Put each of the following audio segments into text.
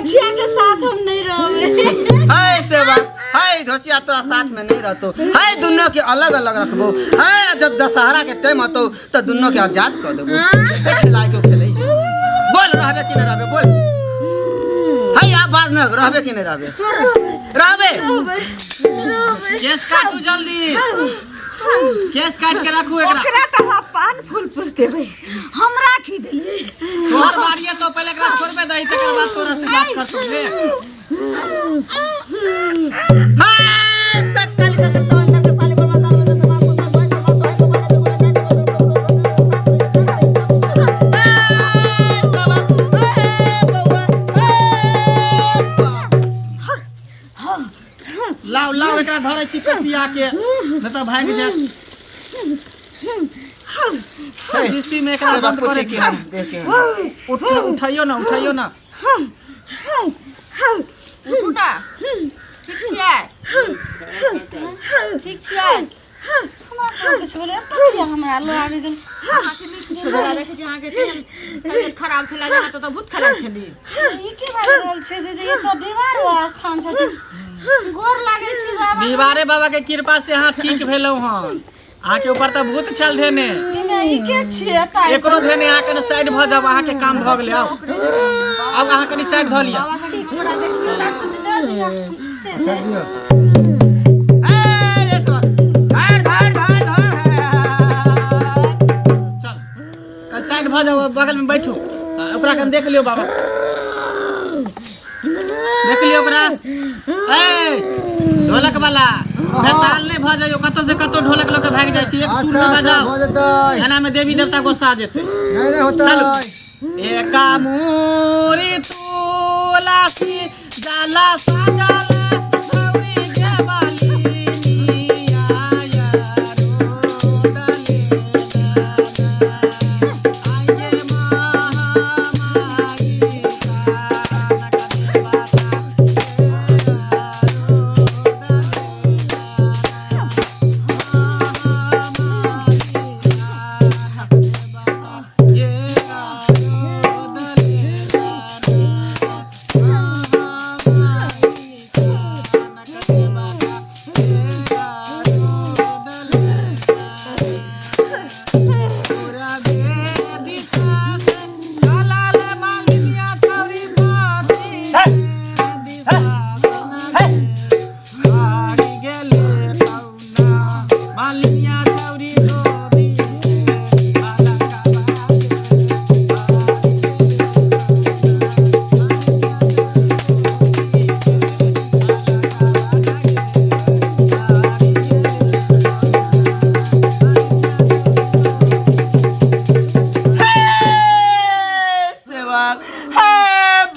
धोछिया के साथ हम नहीं रहोगे। हाय सेवा हाय धोसिया तोरा साथ में नहीं रहतो हाय दोनों के अलग अलग रखबो हाय जब दशहरा के टाइम आतो तो दोनों के आजाद कर देबो खिलाए के खेले बोल रहबे कि नहीं रहबे बोल हाय आप बात न रहबे कि नहीं रहबे केस काटू जल्दी केस काट के रखू एकरा ओकरा त पान फूल फूल देबे हम राखी देली तोहर बाड़िए तो पहले एकरा छोड़ में दई तकर बाद तोरा से बात कर तोले हाय सकल का तो अंदर के साले पर माता में तमाम को लाओ लाओ एकरा धरे छी कसिया के न त भाग जा सीसी में एकरा बंद करे के देखे उठाइयो ना उठू ना ठीक छियै ठीक छियै हमरा के छोले त हमरा लो आबि गेल हाथी नीक छोला रखे जहां के तबियत खराब छला जाना तो बहुत खराब छली ई के बात बोल छै दीदी ये तो दीवार स्थान छथि गोर लागे छी बाबा दीवारे बाबा के कृपा से हां ठीक भेलौ हन आके ऊपर त भूत चल धेने ई के छियै त एकरो धेने आके न साइड भ जाब आहा के काम भ गेलै आउ अब आहा कनी साइड ध लिया छोड़ा दे कुछ दे दिया चल साइड भ जाओ बगल में बैठो ओकरा कन देख लियो बाबा देख लियो ओकरा ए ढोलक वाला बेताल नहीं भ जाइयो कतो से कतो ढोलक लोके भाग जाय छी एक सुर में बजाओ एना में देवी देवता गोसा जेते नहीं होता चलो एका मूरी तुलसी जाला साजाला सौरी जवाली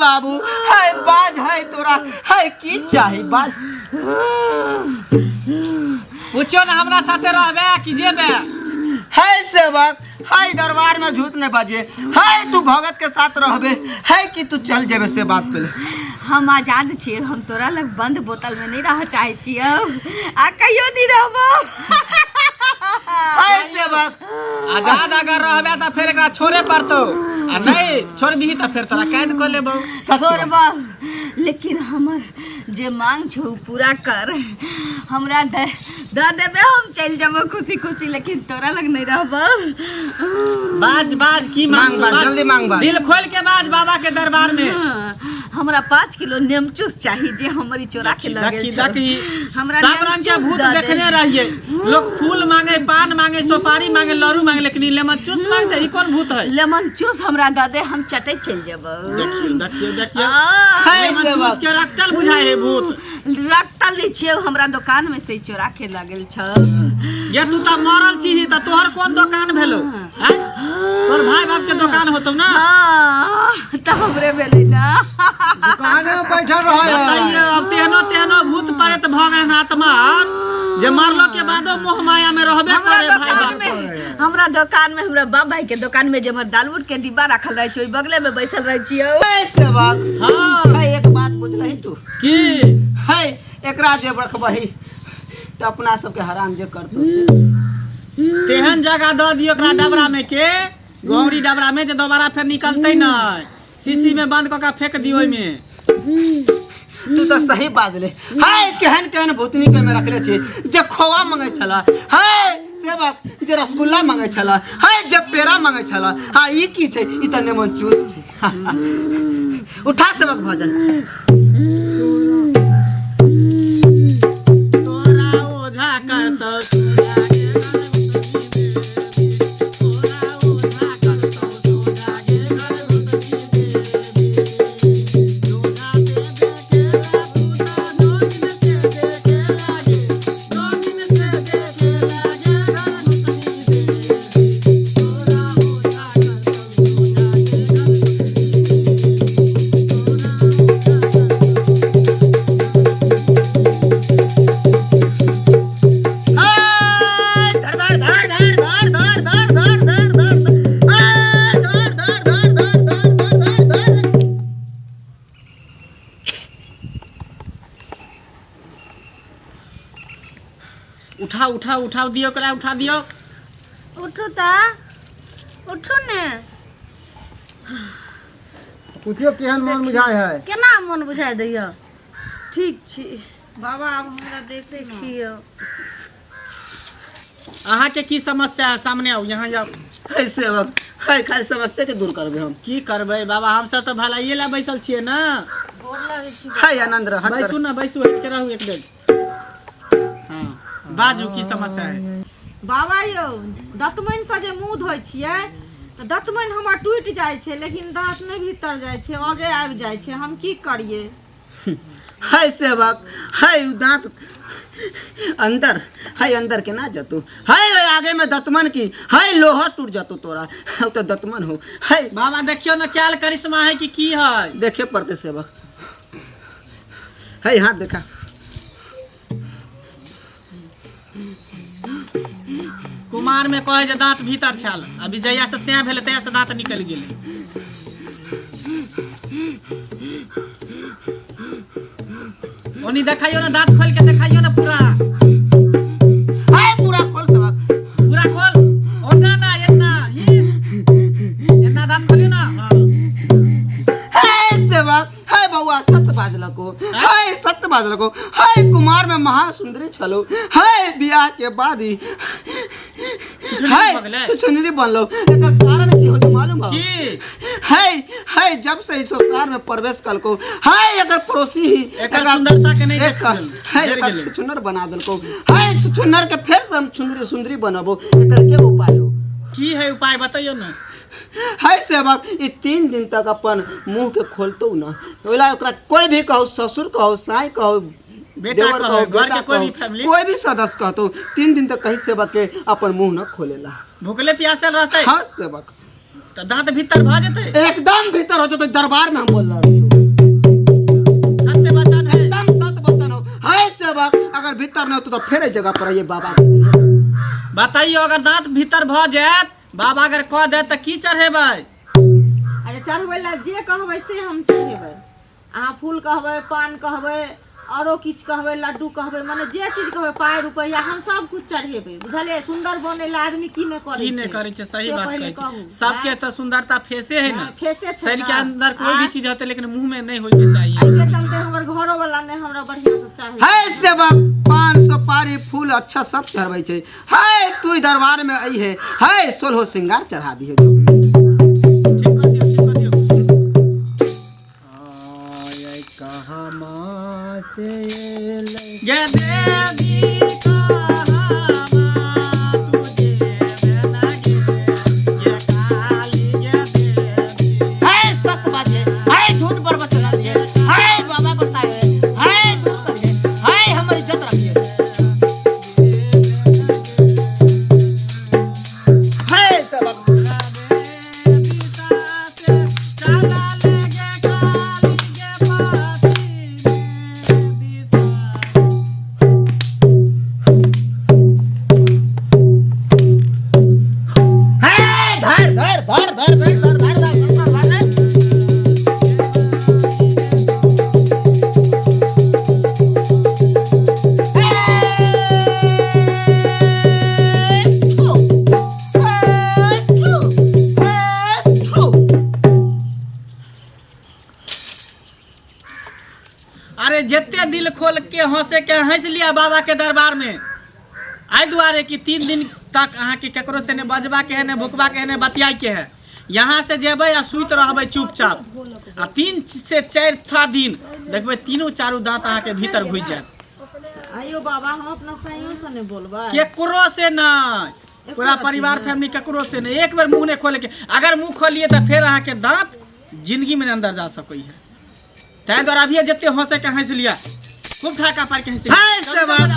बाबू हाय बाज है तोरा हाय की चाही बाज पूछो ना हमरा साथे रहबे कि जेबे हाय सेवक हाय दरबार में झूठ न बाजे हाय तू भगत के साथ रहबे हाय कि तू चल जेबे से बात पे हम आजाद छियै हम तोरा लग बंद बोतल में नहीं रह चाहे छियै आ कहियो नहीं रहबो हाय सेवक आजाद अगर रहबे त फिर एकरा छोड़े पड़तो आ नहीं छोड़बी त फिर तोरा कैद कर लेबो छोड़बो लेकिन हमर जे मांग छौ पूरा कर हमरा दे देबे हम चल जाबो खुशी खुशी लेकिन तोरा लग नहीं रहबो बाज बाज की मांग बाज जल्दी मांग बाज दिल खोल के बाज बाबा के दरबार में हमरा 5 किलो नेमचूस चाहिए जे हमारी चोरा के लगे हमरा सब रंग के भूत देखने रहिए लोग फूल मांगे पान मांगे सुपारी मांगे लड्डू मांगे लेकिन लेमन चूस मांगते ई कौन भूत है लेमन चूस हमरा द दे हम चटे चल जेबो देखियो लेमन चूस के रट्टल बुझाए है भूत रट्टल नहीं छिए हमरा दुकान में से चोरा के लागल छ ये तू त मरल छी त तोहर कौन दुकान भेलो हैं तोर भाई बाप के दुकान होतो ना हां त हमरे भेलै ना दुकान में बैठल रह बताइए अब तेहनो भूत प्रेत भगन आत्मा जे मरलो के बादो मोह माया में रहबे करे भाई बाप हमरा दुकान में हमरा बाप भाई के दुकान में जे हमर दालमोट के डिब्बा रखल रह छै ओइ बगले में बैसल रह छियै ऐसे बात हां भाई एक बात पूछ रही तू की है एकरा जे रखबही त अपना सब के हराम जे करतो से तेहन जगह द दियो एकरा डबरा में के गौरी डबरा में जे दोबारा फिर निकलतै नै सीसी में बंद क के फेंक दियो ओइ में तू तो सही बाजले। हाय केहन केहन भूतनी के में रखले छी जे खोवा मांगे छला, हाय सेवक जे रसगुल्ला मांगे छला, हाय जे पेड़ा मांगे छला। हां ई की छै? ई त नेमन चूस छै। उठा सेवक भजन। तोरा ओझा करतौ उठाओ दियो करा उठा दियो। उठो ता उठो ने। पूछियो केहन मन बुझाय है? केना मन बुझाय दैया? ठीक छी बाबा, अब हमरा देखियो अहाँ के की समस्या है? सामने आओ, यहाँ जाओ। हाय सेवक, हाय खाली समस्या के दूर करबे हम। की करबै बाबा, हम सब तो भलाइए ला बैसल छिए ना। गोर लागै छी हाय आनंद रह। बैसू ना, बैसू, हट के रहू एक बेर। हां बाजू की समस्या है? बाबा यौ, दतमनि से जे मुँह धोइ छियै तऽ दतमनि हमर टूटि जाइ छै, लेकिन दाँत नहि भीतर जाइ छै, आगे आबि जाइ छै। हम की करिए? हाय सेवक, हाय दांत अंदर, हाय अंदर के ना जतू। हाय आगे में दतमन की, हाय लोहा टूट जतू तोरा। अब तो दतमन हो। हाय बाबा देखियो ना क्या करिश्मा है कि की है? देखे पड़ते सेवक। हाय हाथ देखा। कुमार में कहे जे दांत भीतर छल, अभी जहिया से स्याह भेले तहिया से दांत निकल गेले। ओनी देखाइयो ना, दांत खोल के देखाइयो ना पूरा। हाय पूरा खोल सेवक, पूरा खोल। ओना ना एन्ना दांत खोलियो ना। हाय सेवक, हाय बउआ सत्य बाजलको, हाय सत्य बाजलको। हाय कुमार में महासुंदरी छलो, हाय बियाह के बाद ही हाय सुचुनरी बनलो। एकर कारण की हो मालूम है? की हाय हाय जब से इस ससुराल में प्रवेश कलको, हाय एकर पड़ोसी ही एकर सुंदरता के नहीं देख हाय एकर सुचुनर बना देलको। हाय सुचुनर के फिर से हम सुंदरी सुंदरी बनाबो। एकर के उपाय हो? की है उपाय बताइयो ना। हाय सेवक, ये 3 दिन तक अपन मुंह के खोलतो ना। ओला ओकरा कोई भी कहो, ससुर कहो, साई कहो, बेटा कहो, घर के कोई भी फैमिली, कोई भी सदस्य कहतो, 3 दिन तक कहीं सेवक के अपन मुंह न खोलेला। भूखले प्यासल रहते। हाँ सेवक, तो दांत भीतर भ जेते, एकदम भीतर हो जतो। दरबार में हम बोल रहे हैं सत्य वचन है, एकदम सत्य वचन हो। हाय सेवक, अगर भीतर न हो तो फिर जगह पर ये बाबा बताइयो। अगर दांत भीतर भ जात, बाबा अगर कह दे त की चढ़ेबै? अरे चढ़बै ला जे कहबै से हम चढ़ेबै। अहाँ फूल कहबै, पान कहबै, औरो किछ कहबै, लड्डू कहबै, माने जे चीज कहबै, पाय रुपैया, हम सब कुछ चढ़ेबै। बुझलिए? सुंदर बने ला आदमी की न करे छै? की नहीं करे छै? सही से बात पहिले कहै कहू। छै। सबके तो सुंदरता फेसे है ना, फेसे छै शरीर के ना। अंदर कोई भी चीज होते, लेकिन मुंह में नहीं होय के चाहिए। एहि के चलते हमर घरो वाला ने हमरा बढ़िया से चाही। हाय सेवक, 500 पारी फूल अच्छा सब चढ़बै छै। हाय तू दरबार में आई है, हाय 16 श्रृंगार चढ़ा दी है। ठीक कर दियो, ठीक कर दियो। आय कहाँ माँ से ये देवी कहाँ तुझे बना गे, ये काली ये देवी। हाय सत्य बाजे, हाय झूठ पर बचना दिए, हाय बाबा बताए, हाय दूर करिए, हाय हमारी इज्जत रखिए। हाय सेवक, अरे जितने दिल खोल के हंसे के हंस लिया बाबा के दरबार में आई दुआरे कि 3 दिन तक अहाँ के केकरो से ने बजबा के है ने भुकबा के है ने बतियाई के है। यहाँ से जेबै आ सुत रहबै चुपचाप आ 3 से 4 दिन देखबै 3-4 दांत अहाँ के भीतर घुस जात। आयो बाबा हम अपना सहियों से नहीं बोलबा केकरो से नहीं, पूरा परिवार फैमिली केकरो से नहीं। एक बार मुंह नहीं खोले के, अगर मुंह खोलिए तो फिर अहाँ के दांत जिंदगी में अंदर जा सकै है। तै द्वारा अभी जितने हंसे के हंस लिया, खूब ठाका पार के हंस हाय से बात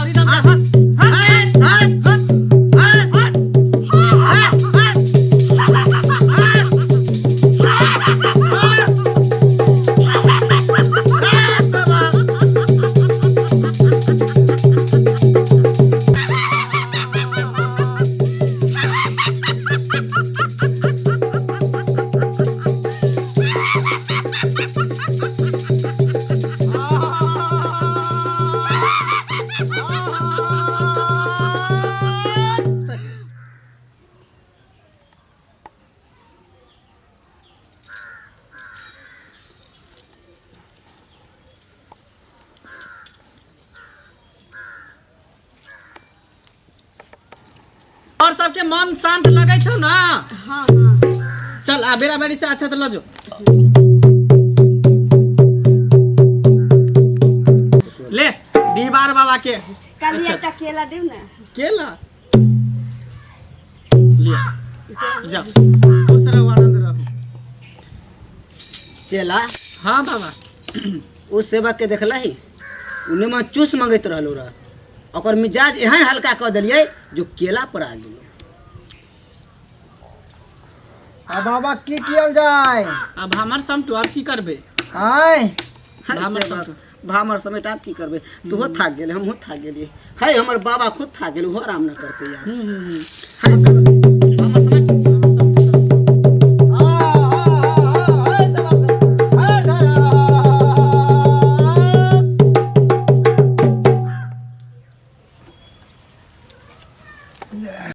और सबके मन शांत लगे छो ना। हाँ हाँ चल आ बेरा बेरी से अच्छा तो लजो ले डीबार बाबा के कल अच्छा। एक केला देव ना। केला लिया जा खुश रहो आनंद रहो। चला हाँ बाबा उस सेवक के देखला ही उन्हें में चूस मंगैत रहलो रहा, ओकर मिजाज एहन हल्का कऽ देलियै जो केला पर आ गेलै। अब बाबा की कियल जाय? अब हमार सम तो की करबे आय भामर समेट आप की करबे, तूहो थाक गेले हमहू थाक गेलियै। है हमर बाबा खुद थाक गेल, ओहो आराम न करते यार। है भामर समेट